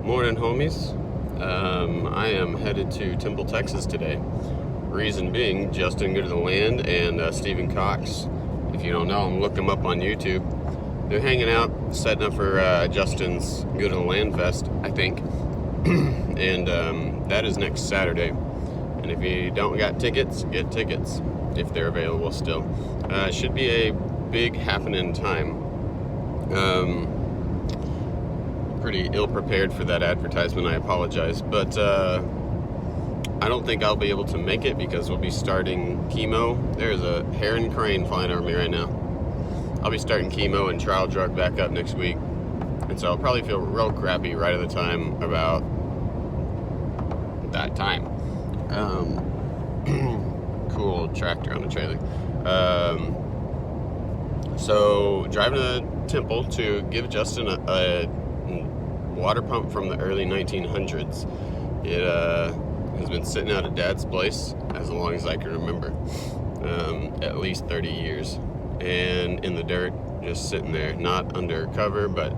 Morning, homies. I am headed to Temple, Texas today. Reason being, Justin Good of the Land and Stephen Cox. If you don't know them, look them up on YouTube. They're hanging out, setting up for Justin's Good of the Land Fest, I think. And that is next Saturday. And if you don't got tickets, get tickets if they're available still. Should be a big happening time. Pretty ill-prepared for that advertisement, I apologize, but I don't think I'll be able to make it because we'll be starting chemo. There's a heron crane flying over me right now. I'll be starting chemo and trial drug back up next week, and so I'll probably feel real crappy right at the time about that time. Cool tractor on the trailer. So driving to Temple to give Justin a water pump from the early 1900s. It has been sitting out at Dad's place as long as I can remember, at least 30 years, and in the dirt, just sitting there, not under cover, but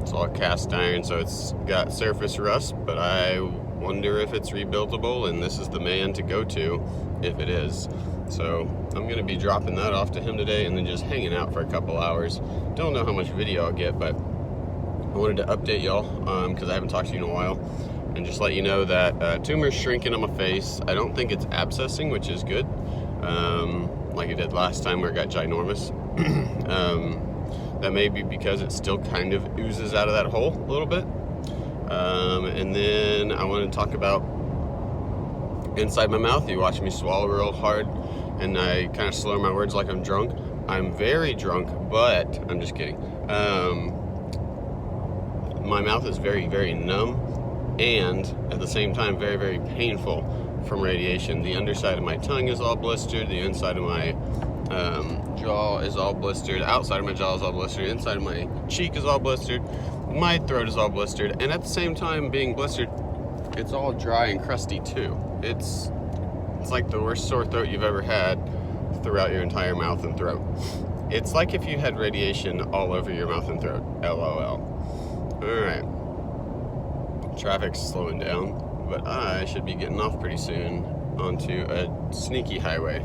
it's all cast iron, so it's got surface rust, but I wonder if it's rebuildable, and this is the man to go to if it is. So I'm going to be dropping that off to him today and then just hanging out for a couple hours. Don't know how much video I'll get, but I wanted to update y'all because I haven't talked to you in a while, and just let you know that tumor's shrinking on my face. I don't think it's abscessing, which is good, like it did last time where it got ginormous. That may be because it still kind of oozes out of that hole a little bit. And then I want to talk about inside my mouth. You watch me swallow real hard, and I kind of slur my words like I'm drunk. I'm very drunk, but I'm just kidding. My mouth is very, very numb, and at the same time very, very painful from radiation. The underside of my tongue is all blistered, the inside of my jaw is all blistered, outside of my jaw is all blistered, inside of my cheek is all blistered, my throat is all blistered, and at the same time being blistered, it's all dry and crusty too. It's like the worst sore throat you've ever had throughout your entire mouth and throat. It's like if you had radiation all over your mouth and throat. LOL. Alright, traffic's slowing down, but I should be getting off pretty soon onto a sneaky highway,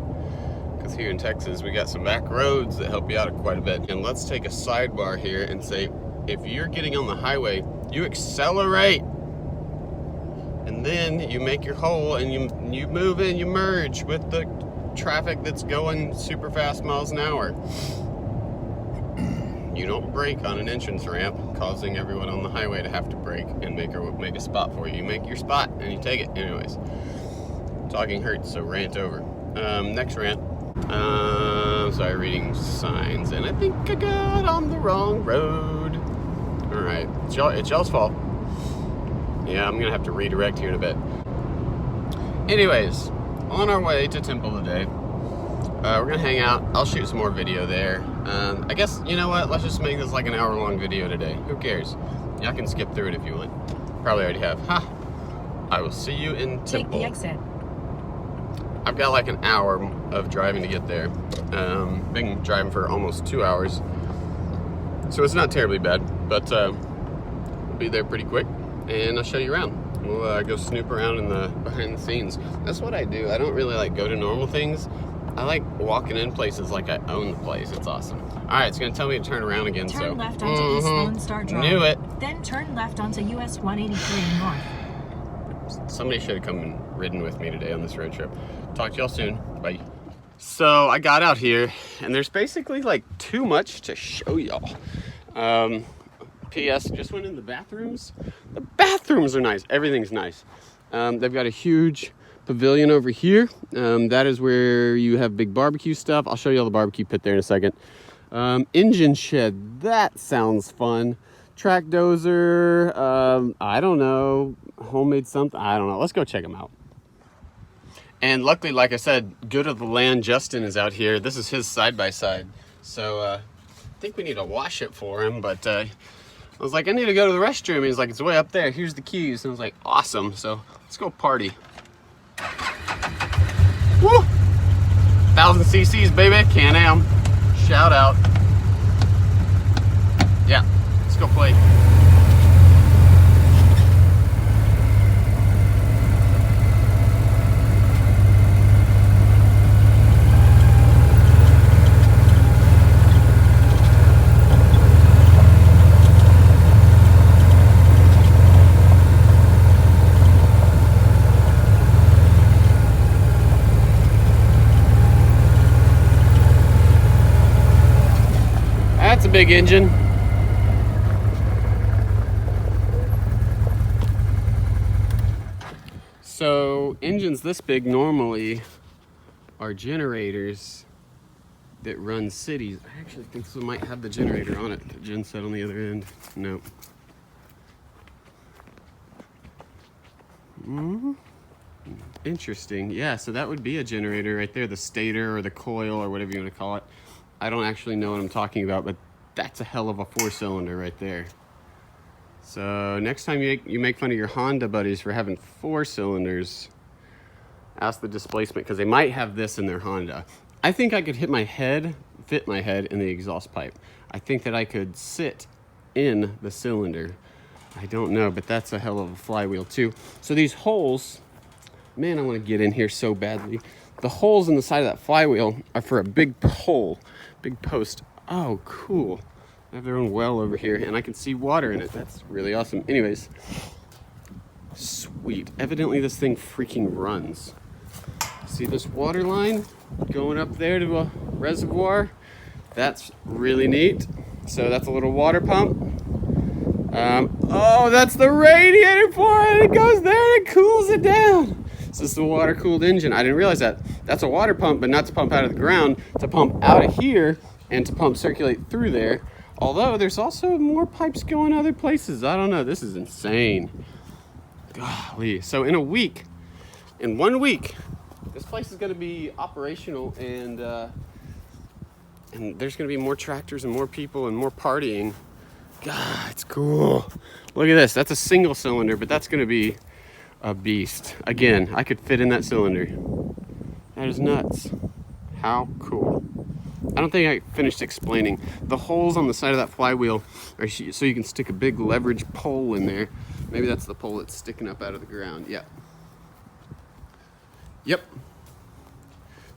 because here in Texas we got some back roads that help you out quite a bit. And let's take a sidebar here and say, if you're getting on the highway, you accelerate, and then you make your hole and you move in, you merge with the traffic that's going super fast miles an hour. You don't brake on an entrance ramp, causing everyone on the highway to have to brake and make a spot for you. You make your spot and you take it. Anyways, talking hurts, so rant over. Next rant. Sorry, reading signs, and I think I got on the wrong road. All right, it's y'all's fault. Yeah, I'm gonna have to redirect here in a bit. Anyways, on our way to Temple today. We're gonna hang out. I'll shoot some more video there. I guess, you know what? Let's just make this like an hour-long video today. Who cares? Y'all can skip through it if you want. Probably already have. Ha! I will see you in Temple. Take the exit. I've got like an hour of driving to get there. Been driving for almost 2 hours, so it's not terribly bad. But we'll be there pretty quick, and I'll show you around. We'll go snoop around in the behind the scenes. That's what I do. I don't really like go to normal things. I like walking in places like I own the place. It's awesome. All right, it's going to tell me to turn around again. Turn left onto East Lone Star Drive. Knew it. Then turn left onto US 183 North. Somebody should have come and ridden with me today on this road trip. Talk to y'all soon. Bye. So I got out here, and there's basically like too much to show y'all. P.S. Just went in the bathrooms. The bathrooms are nice. Everything's nice. They've got a huge pavilion over here. That is where you have big barbecue stuff. I'll show you all the barbecue pit there in a second. Engine shed, that sounds fun. Track dozer, I don't know, homemade something, I don't know. Let's go check them out. And luckily, like I said, Good of the Land Justin is out here. This is his side-by-side. So I think we need to wash it for him, but I was like, I need to go to the restroom. He's like, it's way up there. Here's the keys. And I was like, awesome. So let's go party. Woo! 1,000 cc's, baby. Can-Am. Shout out. Yeah, let's go play. big engine. So engines this big normally are generators that run cities. I actually think this might have the generator on it that Jen said on the other end. Nope. Interesting. Yeah, so that would be a generator right there, the stator or the coil or whatever you want to call it. I don't actually know what I'm talking about, but that's a hell of a 4-cylinder right there. So next time you make fun of your Honda buddies for having 4 cylinders, ask the displacement, because they might have this in their Honda. I think I could fit my head in the exhaust pipe. I think that I could sit in the cylinder. I don't know, but that's a hell of a flywheel too. So these holes, man, I want to get in here so badly. The holes in the side of that flywheel are for a big pole, big post. Oh, cool. They have their own well over here, and I can see water in it. That's really awesome. Anyways, sweet. Evidently this thing freaking runs. See this water line going up there to a reservoir? That's really neat. So that's a little water pump. Oh, that's the radiator for it. It goes there and it cools it down. So this is the water-cooled engine. I didn't realize that. That's a water pump, but not to pump out of the ground, to pump out of here and to circulate through there. Although there's also more pipes going other places. I don't know. This is insane. Golly. So in 1 week, this place is going to be operational, and there's going to be more tractors and more people and more partying. God, it's cool. Look at this. That's a single cylinder, but that's going to be a beast. Again, I could fit in that cylinder. That is nuts. How cool. I don't think I finished explaining. The holes on the side of that flywheel are so you can stick a big leverage pole in there. Maybe that's the pole that's sticking up out of the ground. Yeah. Yep.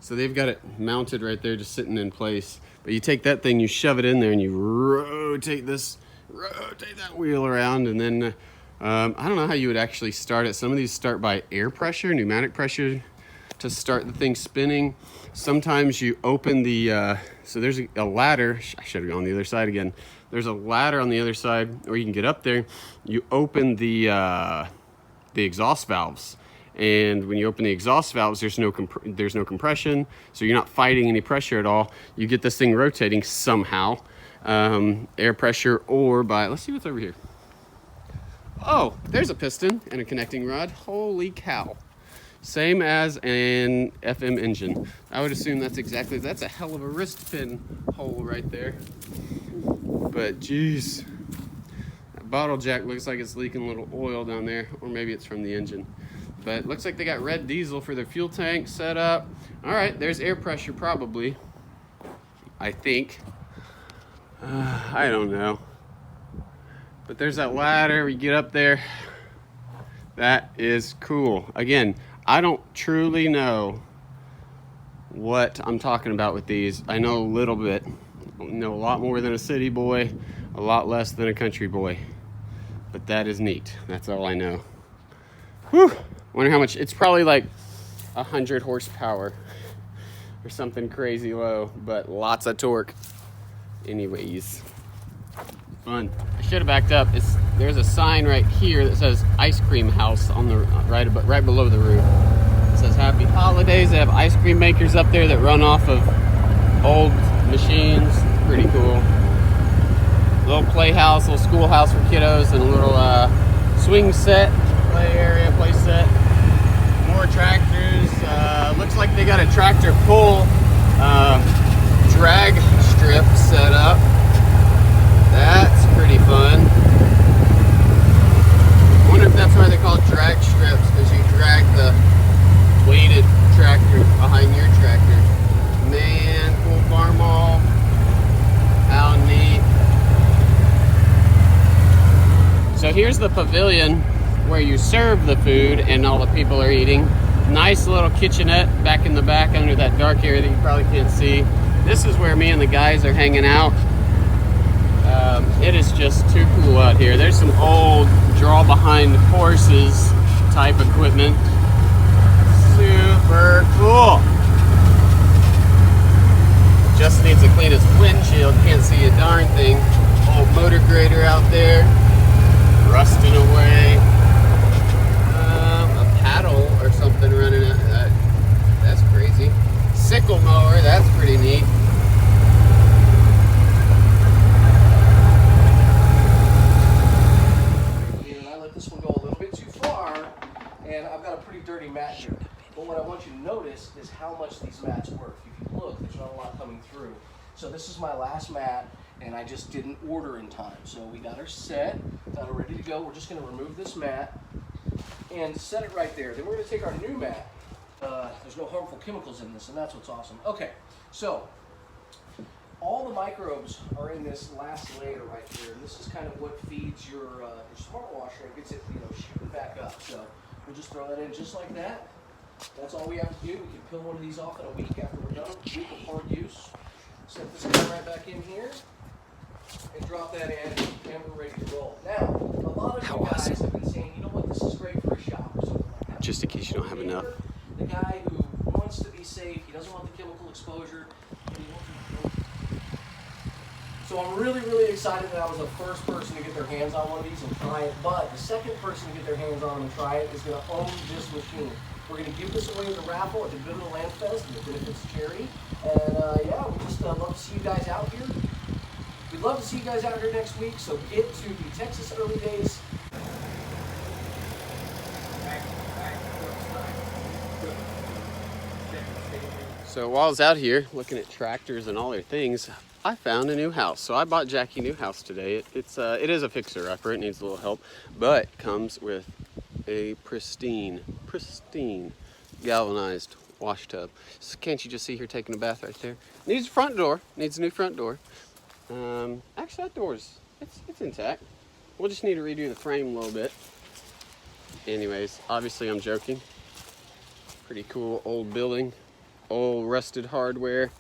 So they've got it mounted right there, just sitting in place. But you take that thing, you shove it in there, and you rotate that wheel around, and then I don't know how you would actually start it. Some of these start by air pressure, pneumatic pressure, to start the thing spinning. Sometimes you open the, so there's a ladder. I should have gone on the other side again. There's a ladder on the other side, or you can get up there. You open the exhaust valves. And when you open the exhaust valves, there's no compression, so you're not fighting any pressure at all. You get this thing rotating somehow, air pressure or by, let's see what's over here. Oh, there's a piston and a connecting rod. Holy cow. Same as an FM engine. I would assume that's a hell of a wrist pin hole right there. But geez, that bottle jack looks like it's leaking a little oil down there, or maybe it's from the engine. But looks like they got red diesel for their fuel tank set up. All right, there's air pressure probably, I think. I don't know. But there's that ladder, you get up there. That is cool. Again, I don't truly know what I'm talking about with these. I know a little bit. I know a lot more than a city boy, a lot less than a country boy. But that is neat. That's all I know. Whew. Wonder how much. It's probably like 100 horsepower or something crazy low, but lots of torque. Anyways, fun. I should have backed up. There's a sign right here that says ice cream house on the right below the roof. It says happy holidays. They have ice cream makers up there that run off of old machines. Pretty cool. Little playhouse, little schoolhouse for kiddos, and a little swing set, play area, play set. More tractors. Looks like they got a tractor pull drag strip set up. That's pretty fun. I wonder if that's why they call it drag strips, because you drag the weighted tractor behind your tractor. Man, cool farm mall. How neat. So here's the pavilion where you serve the food and all the people are eating. Nice little kitchenette back in the back under that dark area that you probably can't see. This is where me and the guys are hanging out. It is just too cool out here. There's some old draw behind horses type equipment. Super cool. Just needs to clean his windshield. Can't see a darn thing. Old motor grader out there, rusting away. A paddle or something running out. That's crazy. Sickle mower. That's pretty neat. And I let this one go a little bit too far, and I've got a pretty dirty mat here. But what I want you to notice is how much these mats work. If you look, there's not a lot coming through. So this is my last mat, and I just didn't order in time. So we got her set, got her ready to go. We're just gonna remove this mat and set it right there. Then we're gonna take our new mat. There's no harmful chemicals in this, and that's what's awesome. Okay, so all the microbes are in this last layer right here, and this is kind of what feeds your smart washer and gets it, shooting back up. So we'll just throw that in just like that. That's all we have to do. We can peel one of these off in a week after we're done. A week of hard use. Set this guy right back in here and drop that in, and we're ready to roll. Now, a lot of you guys have been saying, you know what, this is great for a shop or something like that. Just in case you don't have enough. The guy who wants to be safe, he doesn't want the chemical exposure. So I'm really, really excited that I was the first person to get their hands on one of these and try it. But the second person to get their hands on them and try it is going to own this machine. We're going to give this away as a raffle at the Good of the Land Fest and the benefits charity. And yeah, we just love to see you guys out here. We'd love to see you guys out here next week. So get to the Texas Early Days. So while I was out here looking at tractors and all their things, I found a new house. So I bought Jackie a new house today. It is a fixer-upper. It needs a little help, but comes with a pristine galvanized wash tub. So can't you just see her taking a bath right there? Needs a front door. Needs a new front door. Actually, that door's it's intact. We'll just need to redo the frame a little bit. Anyways, obviously I'm joking. Pretty cool old building. Old rusted hardware.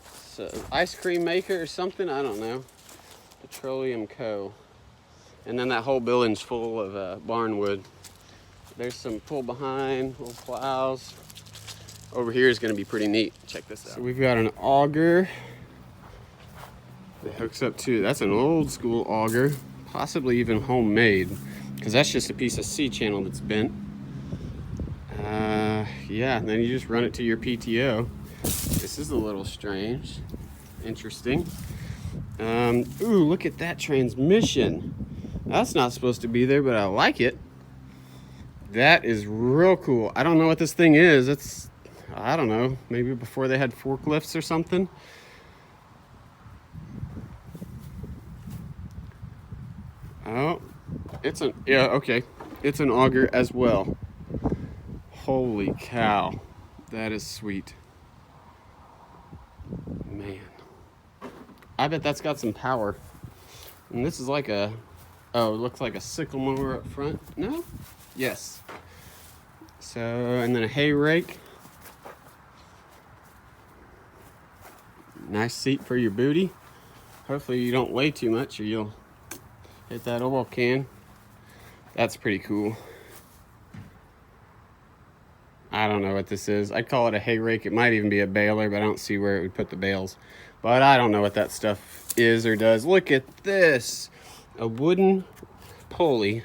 So ice cream maker or something, I don't know. Petroleum Co. And then that whole building's full of barn wood. There's some pull behind, little plows. Over here is gonna be pretty neat. Check this out. So we've got an auger that hooks up to, that's an old school auger, possibly even homemade, because that's just a piece of C-channel that's bent. Yeah, and then you just run it to your PTO. This is a little strange. Interesting. Ooh, look at that transmission. That's not supposed to be there, but I like it. That is real cool. I don't know what this thing is. I don't know, maybe before they had forklifts or something. Oh, yeah, okay. It's an auger as well. Holy cow, that is sweet. Man, I bet that's got some power. And this is like it looks like a sickle mower up front. No? Yes. So, and then a hay rake. Nice seat for your booty. Hopefully you don't weigh too much or you'll hit that oil can. That's pretty cool. I don't know what this is. I'd call it a hay rake. It might even be a baler, but I don't see where it would put the bales. But I don't know what that stuff is or does. Look at this. A wooden pulley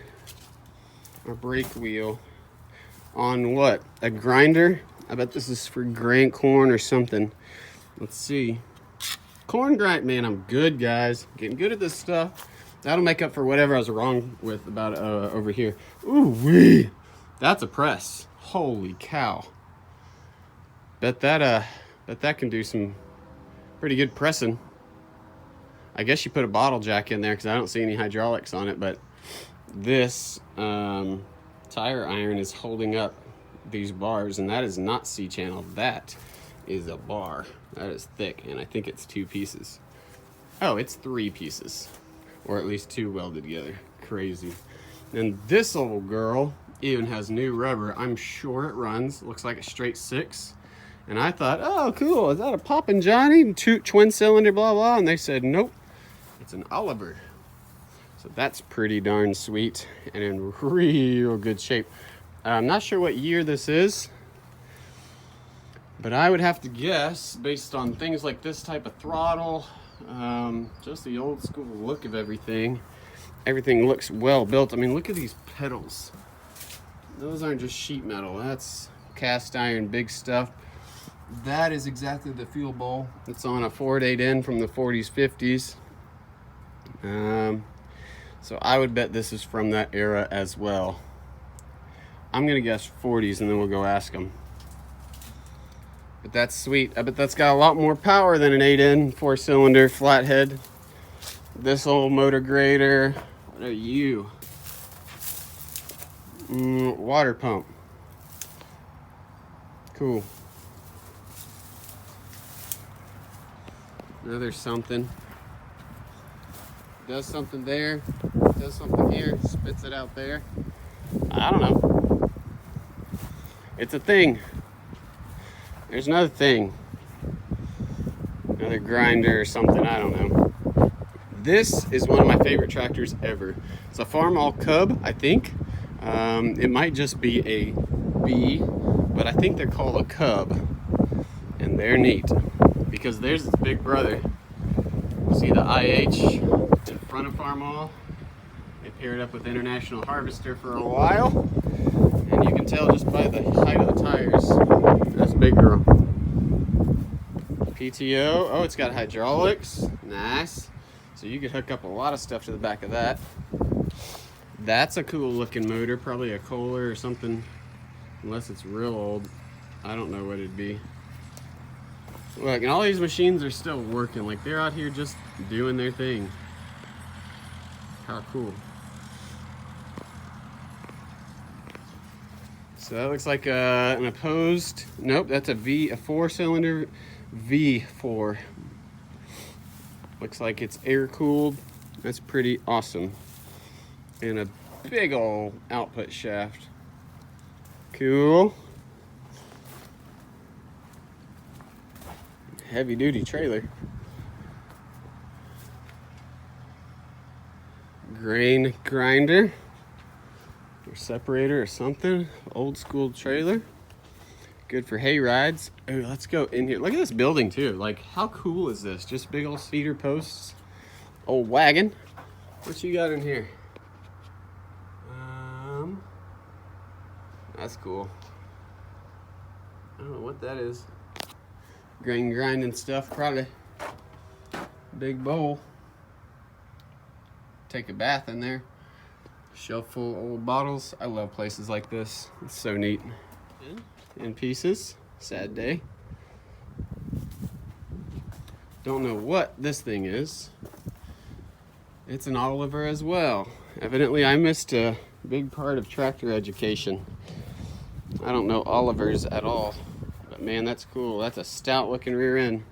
or brake wheel on what? A grinder? I bet this is for grain corn or something. Let's see. Corn grind. Man, I'm good, guys. Getting good at this stuff. That'll make up for whatever I was wrong with about over here. Ooh wee. That's a press. Holy cow. Bet that can do some pretty good pressing. I guess you put a bottle jack in there because I don't see any hydraulics on it, but this tire iron is holding up these bars, and that is not C-channel. That is a bar. That is thick, and I think it's 2 pieces. Oh, it's 3 pieces, or at least 2 welded together. Crazy. And this old girl even has new rubber. I'm sure it runs. Looks like a straight 6. And I thought, oh, cool. Is that a Poppin' Johnny? Twin cylinder, blah, blah. And they said, nope, it's an Oliver. So that's pretty darn sweet and in real good shape. I'm not sure what year this is. But I would have to guess, based on things like this type of throttle, just the old school look of everything. Everything looks well built. I mean, look at these pedals. Those aren't just sheet metal. That's cast iron, big stuff. That is exactly the fuel bowl. It's on a Ford 8N from the 40s, 50s. So I would bet this is from that era as well. I'm gonna guess 40s, and then we'll go ask them. But that's sweet. I bet that's got a lot more power than an 8N 4-cylinder flathead. This old motor grader. What are you? Water pump. Cool. Now there's something. Does something there. Does something here. Spits it out there. I don't know. It's a thing. There's another thing. Another grinder or something. I don't know. This is one of my favorite tractors ever. It's a Farmall Cub, I think. It might just be a B, but I think they're called a Cub. And they're neat because there's its big brother. See the IH in front of Farmall? They paired up with International Harvester for a while. And you can tell just by the height of the tires. That's big girl. PTO. Oh, it's got hydraulics. Nice. So you could hook up a lot of stuff to the back of that. That's a cool looking motor. Probably a Kohler or something. Unless it's real old. I don't know what it'd be. Look, and all these machines are still working. Like, they're out here just doing their thing. How cool. So that looks like an opposed, nope, that's a 4-cylinder V4. Looks like it's air cooled. That's pretty awesome. And a big old output shaft. Cool. Heavy duty trailer. Grain grinder or separator or something. Old school trailer. Good for hay rides. Oh, let's go in here. Look at this building too. Like, how cool is this? Just big old cedar posts. Old wagon. What you got in here? That's cool. I don't know what that is. Grain grinding stuff, probably. Big bowl. Take a bath in there. Shelf full of old bottles. I love places like this. It's so neat. In pieces. Sad day. Don't know what this thing is. It's an Oliver as well. Evidently I missed a big part of tractor education. I don't know Olivers at all. But man, that's cool. That's a stout looking rear end.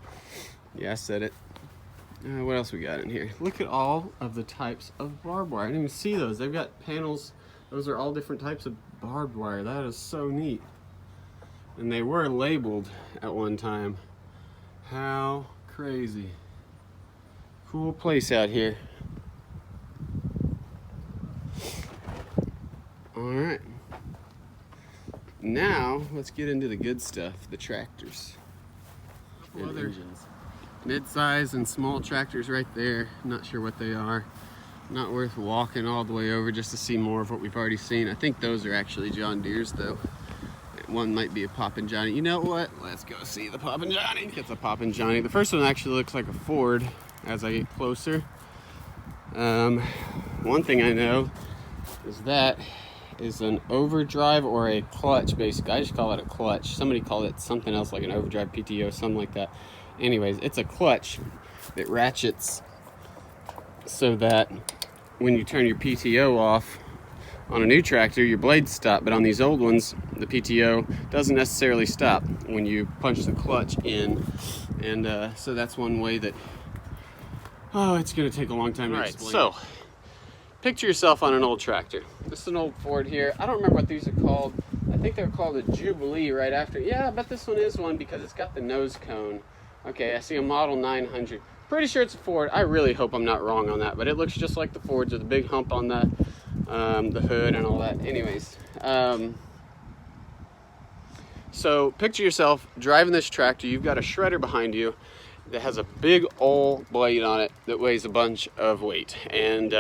Yeah, I said it. What else we got in here? Look at all of the types of barbed wire. I didn't even see those. They've got panels. Those are all different types of barbed wire. That is so neat. And they were labeled at one time. How crazy. Cool place out here. All right. Now, let's get into the good stuff, the tractors. And other engines. Mid-size and small tractors right there. Not sure what they are. Not worth walking all the way over just to see more of what we've already seen. I think those are actually John Deere's though. One might be a Poppin' Johnny. You know what? Let's go see the Poppin' Johnny. It's a Poppin' Johnny. The first one actually looks like a Ford as I get closer. One thing I know is that is an overdrive or a clutch, basically. I just call it a clutch. Somebody called it something else, like an overdrive PTO, something like that. Anyways, it's a clutch that ratchets so that when you turn your PTO off on a new tractor, your blades stop. But on these old ones, the PTO doesn't necessarily stop when you punch the clutch in. And so that's one way that, oh, it's going to take a long time to explain. So, picture yourself on an old tractor. This is an old Ford here. I don't remember what these are called. I think they're called a Jubilee right after. Yeah, I bet this one is one because it's got the nose cone. Okay, I see a Model 900. Pretty sure it's a Ford. I really hope I'm not wrong on that, but it looks just like the Fords with a big hump on the hood and all that. Anyways, So picture yourself driving this tractor. You've got a shredder behind you that has a big old blade on it that weighs a bunch of weight, and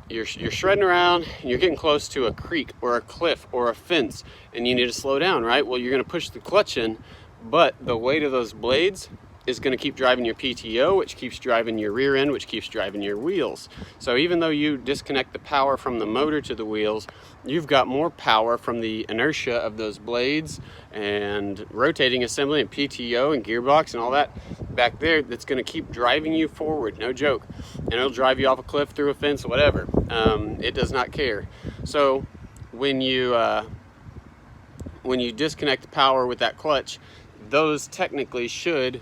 you're shredding around and you're getting close to a creek or a cliff or a fence, and you need to slow down, right? Well, you're going to push the clutch in, but the weight of those blades is going to keep driving your PTO, which keeps driving your rear end, which keeps driving your wheels. So even though you disconnect the power from the motor to the wheels, you've got more power from the inertia of those blades and rotating assembly and PTO and gearbox and all that back there that's going to keep driving you forward, no joke. And it'll drive you off a cliff, through a fence, whatever. It does not care. So when you disconnect the power with that clutch, those technically should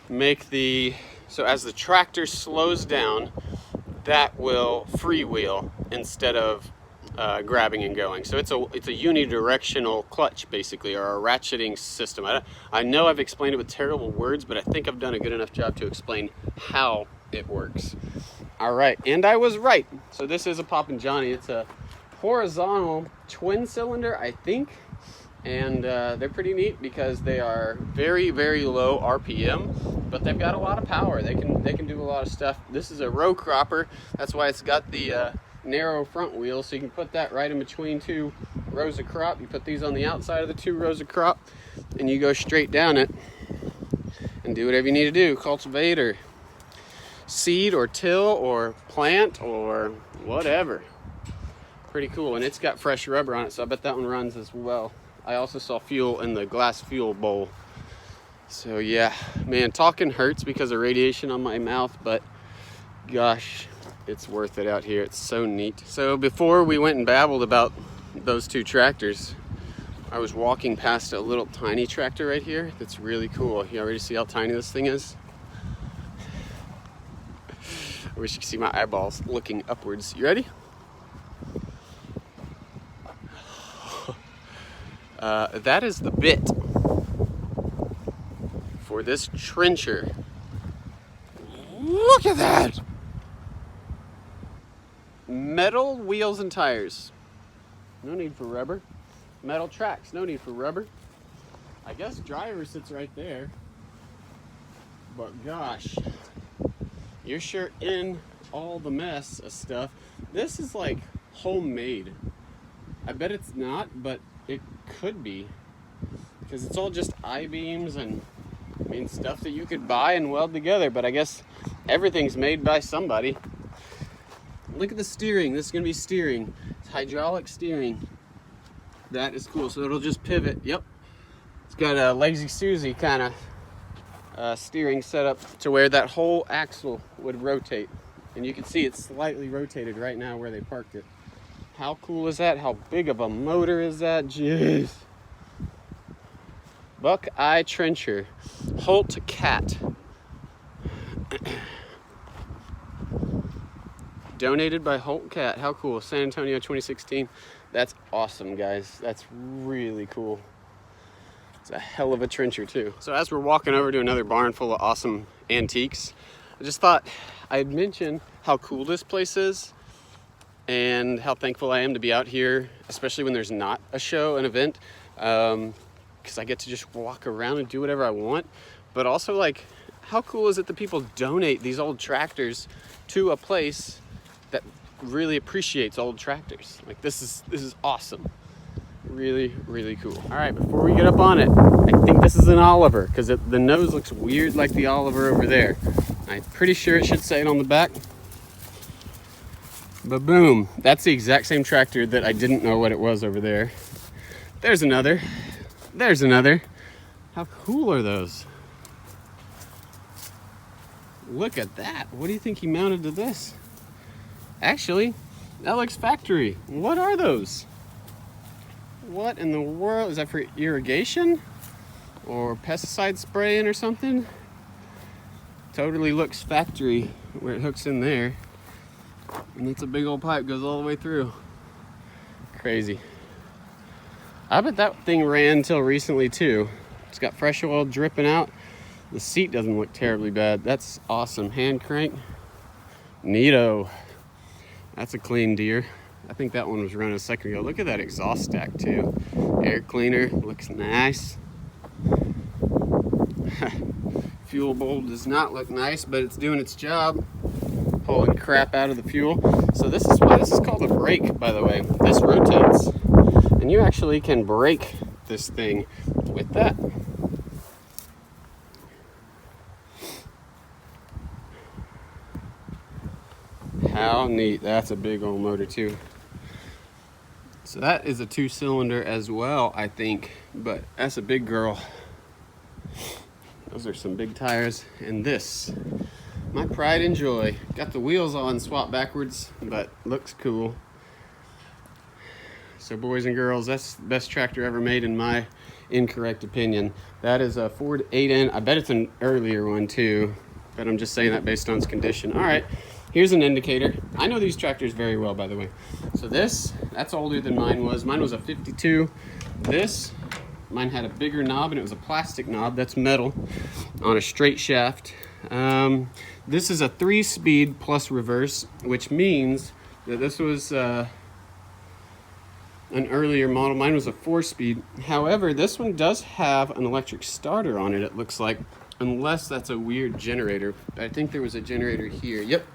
make so as the tractor slows down, that will freewheel instead of grabbing and going. So it's a unidirectional clutch, basically, or a ratcheting system. I know I've explained it with terrible words, but I think I've done a good enough job to explain how it works. All right, and I was right. So this is a Poppin' Johnny. It's a horizontal twin cylinder, I think. And they're pretty neat because they are very, very low RPM, but they've got a lot of power. They can do a lot of stuff. This is a row cropper. That's why it's got the narrow front wheel, so you can put that right in between two rows of crop. You put these on the outside of the two rows of crop, and you go straight down it and do whatever you need to do. Cultivate or seed or till or plant or whatever. Pretty cool, and it's got fresh rubber on it, so I bet that one runs as well. I also saw fuel in the glass fuel bowl. So yeah, man, talking hurts because of radiation on my mouth, but gosh, it's worth it out here. It's so neat. So before we went and babbled about those two tractors, I was walking past a little tiny tractor right here that's really cool. You already see how tiny this thing is? I wish you could see my eyeballs looking upwards. You ready? That is the bit for this trencher. Look at that! Metal wheels and tires. No need for rubber. Metal tracks. No need for rubber. I guess driver sits right there. But gosh, you're sure in all the mess of stuff. This is like homemade. I bet it's not, but it could be, because it's all just I-beams and stuff that you could buy and weld together, but I guess everything's made by somebody. Look at the steering. This is gonna be steering. It's hydraulic steering. That is cool. So it'll just pivot. Yep. It's got a Lazy Susie kind of steering set up to where that whole axle would rotate, and you can see it's slightly rotated right now where they parked it. How cool is that? How big of a motor is that? Jeez. Buckeye Trencher. Holt Cat. Donated by Holt Cat. How cool. San Antonio 2016. That's awesome, guys. That's really cool. It's a hell of a trencher, too. So as we're walking over to another barn full of awesome antiques, I just thought I'd mention how cool this place is and how thankful I am to be out here, especially when there's not a show, an event, because I get to just walk around and do whatever I want. But also, like, how cool is it that people donate these old tractors to a place that really appreciates old tractors? Like, this is awesome. Really, really cool. All right, before we get up on it, I think this is an Oliver, because the nose looks weird like the Oliver over there. I'm pretty sure it should say it on the back. But boom, that's the exact same tractor that I didn't know what it was over there. There's another. There's another. How cool are those? Look at that. What do you think he mounted to this? Actually, that looks factory. What are those? What in the world? Is that for irrigation? Or pesticide spraying or something? Totally looks factory where it hooks in there. And it's a big old pipe, goes all the way through. Crazy. I bet that thing ran until recently too. It's got fresh oil dripping out. The seat doesn't look terribly bad. That's awesome. Hand crank. Neato. That's a clean deer. I think that one was running a second ago. Look at that exhaust stack too. Air cleaner, looks nice. Fuel bowl does not look nice, but it's doing its job. Pulling crap out of the fuel. So this is why this is called a brake, by the way. This rotates, and you actually can brake this thing with that. How neat. That's a big old motor too. So that is a 2-cylinder as well, I think, but that's a big girl. Those are some big tires. And this, my pride and joy. Got the wheels on swap backwards, but looks cool. So boys and girls, that's the best tractor ever made in my incorrect opinion. That is a Ford 8N. I bet it's an earlier one too, but I'm just saying that based on its condition. All right, here's an indicator. I know these tractors very well, by the way. So that's older than mine was. Mine was a 52. Mine had a bigger knob, and it was a plastic knob. That's metal on a straight shaft. This is a 3-speed plus reverse, which means that this was an earlier model. Mine was a 4-speed. However, this one does have an electric starter on it, it looks like, unless that's a weird generator. I think there was a generator here. Yep.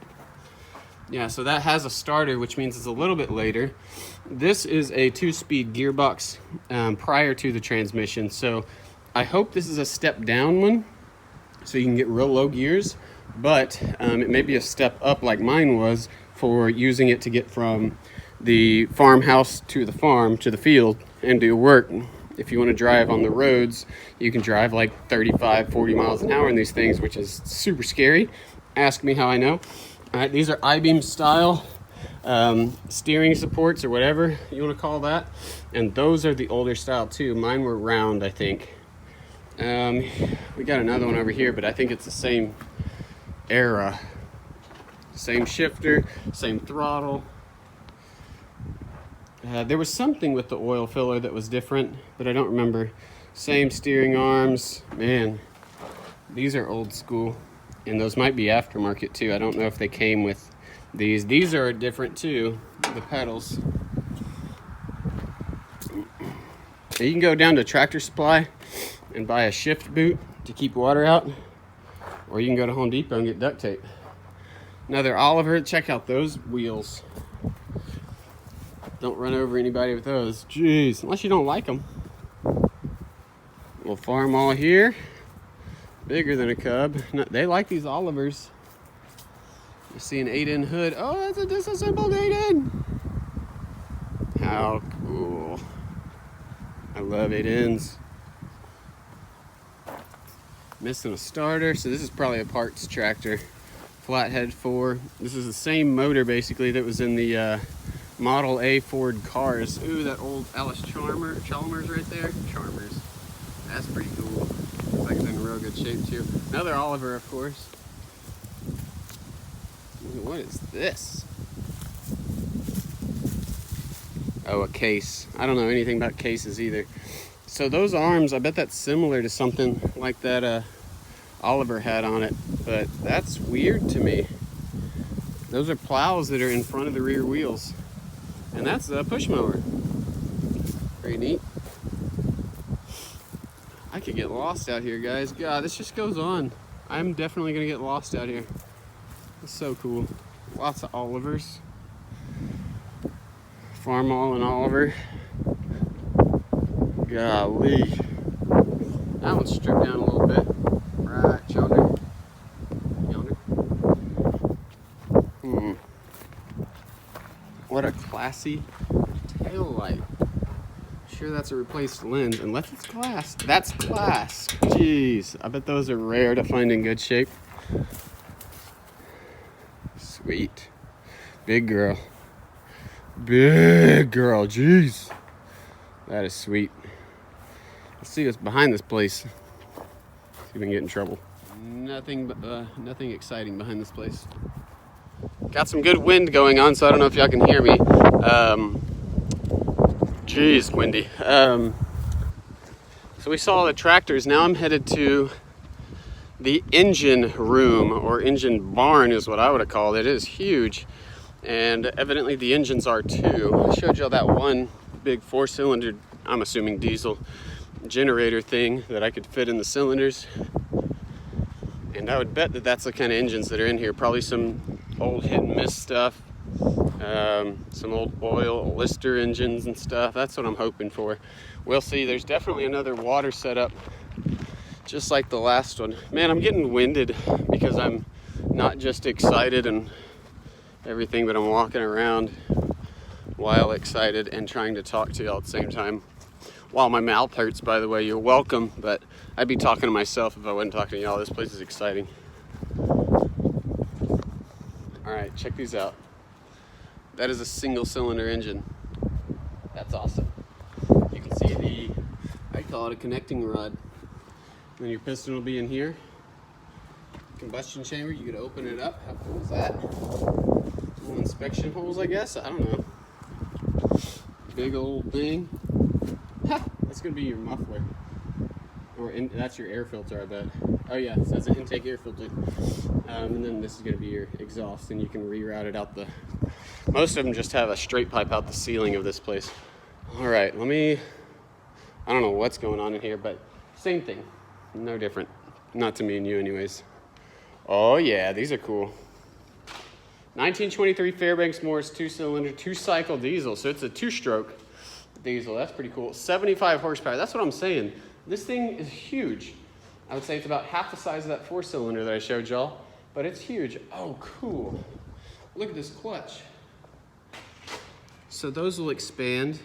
Yeah, so that has a starter, which means it's a little bit later. This is a 2-speed gearbox prior to the transmission. So I hope this is a step down one, so you can get real low gears, but it may be a step up like mine was for using it to get from the farmhouse to the farm to the field and do work. If you want to drive on the roads, you can drive like 35, 40 miles an hour in these things, which is super scary. Ask me how I know. All right, these are I-beam style steering supports or whatever you want to call that. And those are the older style too. Mine were round, I think. We got another one over here, but I think it's the same era. Same shifter, same throttle. There was something with the oil filler that was different, but I don't remember. Same steering arms. Man, these are old school. And those might be aftermarket too. I don't know if they came with these. These are different too, the pedals. You can go down to Tractor Supply and buy a shift boot to keep water out, or you can go to Home Depot and get duct tape. Another Oliver. Check out those wheels. Don't run over anybody with those. Jeez, unless you don't like them. Little farm all here. Bigger than a Cub. No, they like these Olivers. You see an 8N hood. Oh, that's a disassembled 8N. How cool. I love 8Ns. Missing a starter, so this is probably a parts tractor. Flathead 4. This is the same motor basically that was in the Model A Ford cars. Ooh, that old Alice Chalmers right there. Chalmers. That's pretty cool. Looks like it's in real good shape too. Another Oliver, of course. What is this? Oh, a case. I don't know anything about cases either. So those arms, I bet that's similar to something like that Oliver had on it, but that's weird to me. Those are plows that are in front of the rear wheels. And that's a push mower. Very neat. I could get lost out here, guys. God, this just goes on. I'm definitely gonna get lost out here. It's so cool. Lots of Olivers. Farmall and Oliver. Golly. That one's stripped down a little bit. Right yonder. What a classy tail light. Sure that's a replaced lens, unless it's glass. That's glass. Jeez, I bet those are rare to find in good shape. Sweet. Big girl. Big girl, jeez. That is sweet. Let's see what's behind this place. See if we can get in trouble. Nothing exciting behind this place. Got some good wind going on, so I don't know if y'all can hear me. Jeez, windy. So we saw the tractors. Now I'm headed to the engine room, or engine barn is what I would have called it. It is huge. And evidently the engines are too. I showed y'all that one big 4-cylinder, I'm assuming diesel, generator thing that I could fit in the cylinders. And I would bet that that's the kind of engines that are in here. Probably some old hit and miss stuff, some old oil Lister engines and stuff. That's what I'm hoping for. We'll see. There's definitely another water setup, just like the last one. Man, I'm getting winded because I'm not just excited and everything, but I'm walking around while excited and trying to talk to y'all at the same time. While my mouth hurts, by the way, you're welcome, but I'd be talking to myself if I wasn't talking to y'all. This place is exciting. All right, check these out. That is a single cylinder engine. That's awesome. You can see I call it a connecting rod. Then your piston will be in here. Combustion chamber, you could open it up. How cool is that? Little inspection holes, I guess. I don't know. Big old thing. Ha! That's gonna be your muffler. That's your air filter, I bet. Oh yeah, so that's an intake air filter. And then this is gonna be your exhaust, and you can reroute it out the... Most of them just have a straight pipe out the ceiling of this place. All right, I don't know what's going on in here, but same thing. No different. Not to me and you anyways. Oh yeah, these are cool. 1923 Fairbanks Morse 2-cylinder, 2-cycle diesel. So it's a 2-stroke diesel. That's pretty cool. 75 horsepower. That's what I'm saying. This thing is huge. I would say it's about half the size of that 4-cylinder that I showed y'all, but it's huge. Oh, cool. Look at this clutch. So those will expand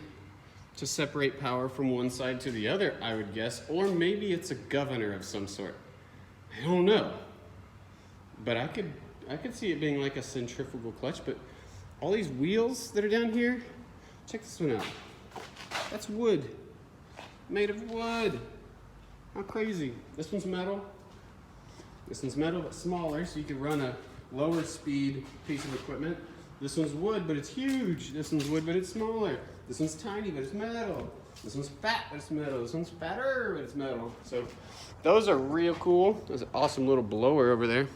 to separate power from one side to the other, I would guess, or maybe it's a governor of some sort. I don't know. But I could see it being like a centrifugal clutch, but all these wheels that are down here, check this one out. That's wood, made of wood. How crazy. This one's metal. This one's metal, but smaller, so you can run a lower speed piece of equipment. This one's wood, but it's huge. This one's wood, but it's smaller. This one's tiny, but it's metal. This one's fat, but it's metal. This one's fatter, but it's metal. So those are real cool. There's an awesome little blower over there.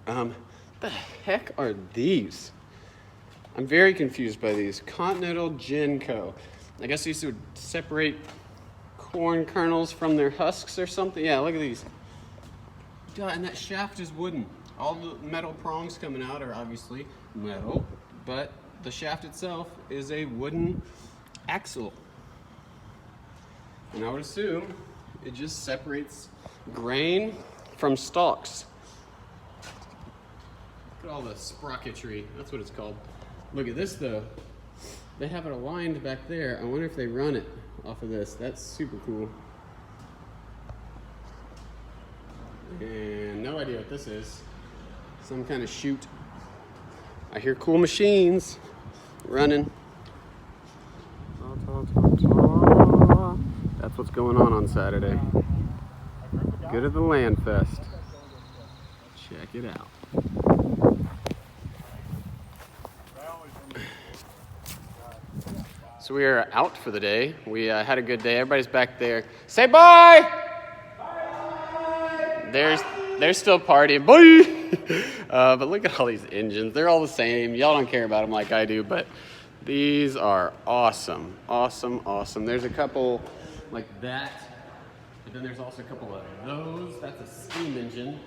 The heck are these? I'm very confused by these. Continental Gin Co. I guess these would separate corn kernels from their husks or something. Yeah, look at these. Duh, and that shaft is wooden. All the metal prongs coming out are obviously metal, but the shaft itself is a wooden axle. And I would assume it just separates grain from stalks. Look at all the sprocketry. That's what it's called. Look at this though. They have it aligned back there. I wonder if they run it off of this. That's super cool. And no idea what this is. Some kind of chute. I hear cool machines running. That's what's going on Saturday. Go to the Land Fest. Check it out. So we are out for the day. We had a good day. Everybody's back there. Say bye! Bye! They're still partying. Bye! But look at all these engines. They're all the same. Y'all don't care about them like I do, but these are awesome. Awesome, awesome. There's a couple like that, but then there's also a couple of those. That's a steam engine,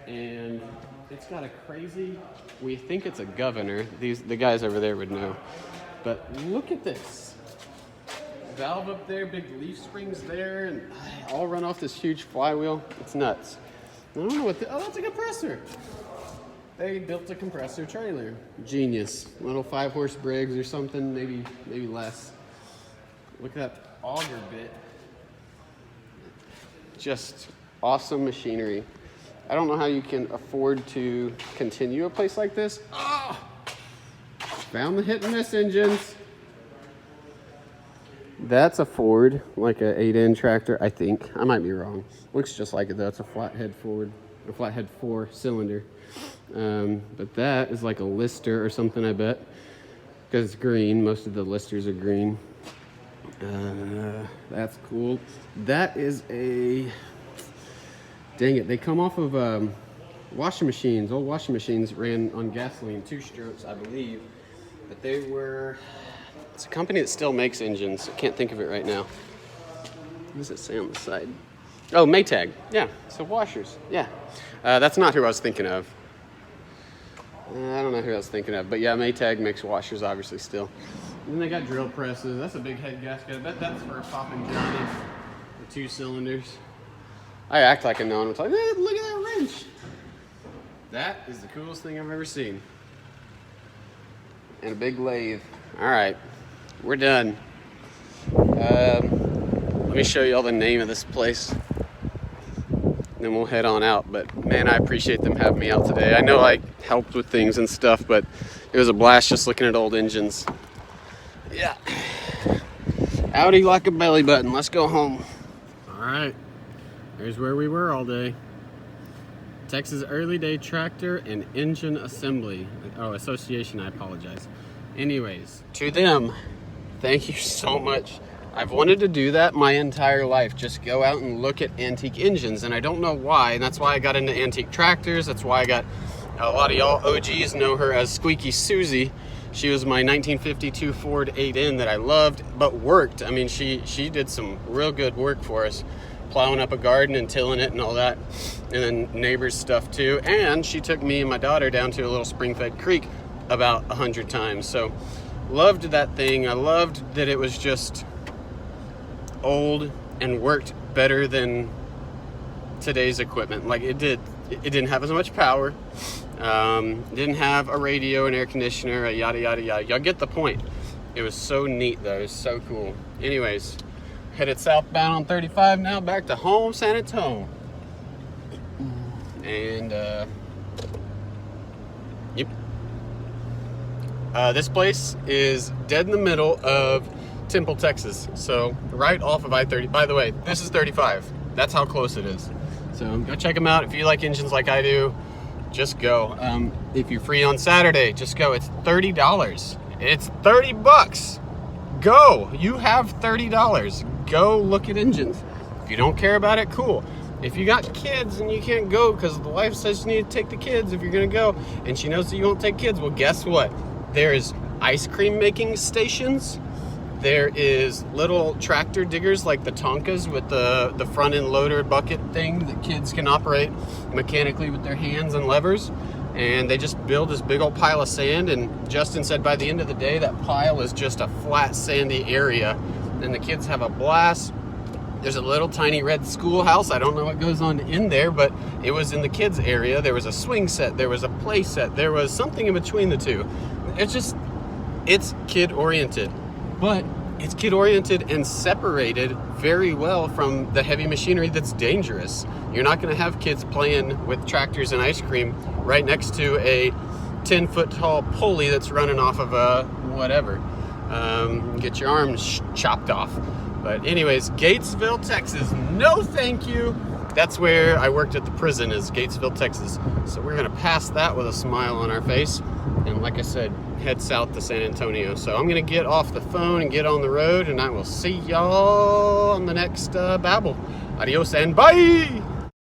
and it's got a crazy, we think it's a governor. The guys over there would know. But look at this. Valve up there, big leaf springs there, and all run off this huge flywheel. It's nuts. I don't know what oh, that's a compressor. They built a compressor trailer. Genius. Little 5-horse Briggs or something, maybe less. Look at that auger bit. Just awesome machinery. I don't know how you can afford to continue a place like this. Oh! Found the hit and miss engines. That's a Ford, like a 8N tractor, I think. I might be wrong. Looks just like it though. It's a flathead Ford, a flathead 4-cylinder. But that is like a Lister or something, I bet, because it's green. Most of the Listers are green. That's cool. That is a, dang it, they come off of washing machines. Old washing machines ran on gasoline, 2 strokes, I believe. But they were, it's a company that still makes engines. I can't think of it right now. What does it say on the side? Oh, Maytag. Yeah, so washers. Yeah. That's not who I was thinking of. I don't know who I was thinking of. But yeah, Maytag makes washers, obviously, still. And then they got drill presses. That's a big head gasket. I bet that's for a popping Johnny. The 2 cylinders. I act like I know, and it's like, hey, look at that wrench. That is the coolest thing I've ever seen. And a big lathe. All right, we're done. Let me show you all the name of this place. Then we'll head on out. But man, I appreciate them having me out today. I know I helped with things and stuff, but it was a blast just looking at old engines. Yeah. Howdy like a belly button. Let's go home. All right. Here's where we were all day. Texas Early Day Tractor and Engine Assembly. Oh, Association, I apologize. Anyways, to them, thank you so much. I've wanted to do that my entire life. Just go out and look at antique engines, and I don't know why, and that's why I got into antique tractors. That's why I got, a lot of y'all OGs know her as Squeaky Susie. She was my 1952 Ford 8N that I loved, but worked. I mean, she did some real good work for us, plowing up a garden and tilling it and all that, and then neighbors' stuff too. And she took me and my daughter down to a little spring-fed creek about 100 times. So loved that thing. I loved that it was just old and worked better than today's equipment. Like it didn't have as much power, didn't have a radio, an air conditioner, a yada yada yada. Y'all get the point. It was so neat though. It was so cool. Anyways, headed southbound on 35 now, back to home, San Antonio. And yep, this place is dead in the middle of Temple, Texas. So right off of I-30. By the way, this is 35. That's how close it is. So go check them out. If you like engines like I do, just go. If you're free on Saturday, just go. It's $30. It's 30 bucks. Go. You have $30. Go look at engines. If you don't care about it, cool. If you got kids and you can't go because the wife says you need to take the kids if you're gonna go, and she knows that you won't take kids, well, guess what? There's ice cream making stations. There is little tractor diggers like the Tonkas with the front end loader bucket thing that kids can operate mechanically with their hands and levers. And they just build this big old pile of sand, and Justin said by the end of the day that pile is just a flat sandy area, and the kids have a blast. There's a little tiny red schoolhouse. I don't know what goes on in there, but it was in the kids area. There was a swing set, there was a play set, there was something in between the two. It's kid oriented, but it's kid oriented and separated very well from the heavy machinery that's dangerous. You're not going to have kids playing with tractors and ice cream right next to a 10-foot tall pulley that's running off of a whatever. Get your arms chopped off. But anyways, Gatesville, Texas. No thank you. That's where I worked at the prison, is Gatesville, Texas. So we're going to pass that with a smile on our face. And like I said, head south to San Antonio. So I'm going to get off the phone and get on the road, and I will see y'all on the next babble. Adios and bye!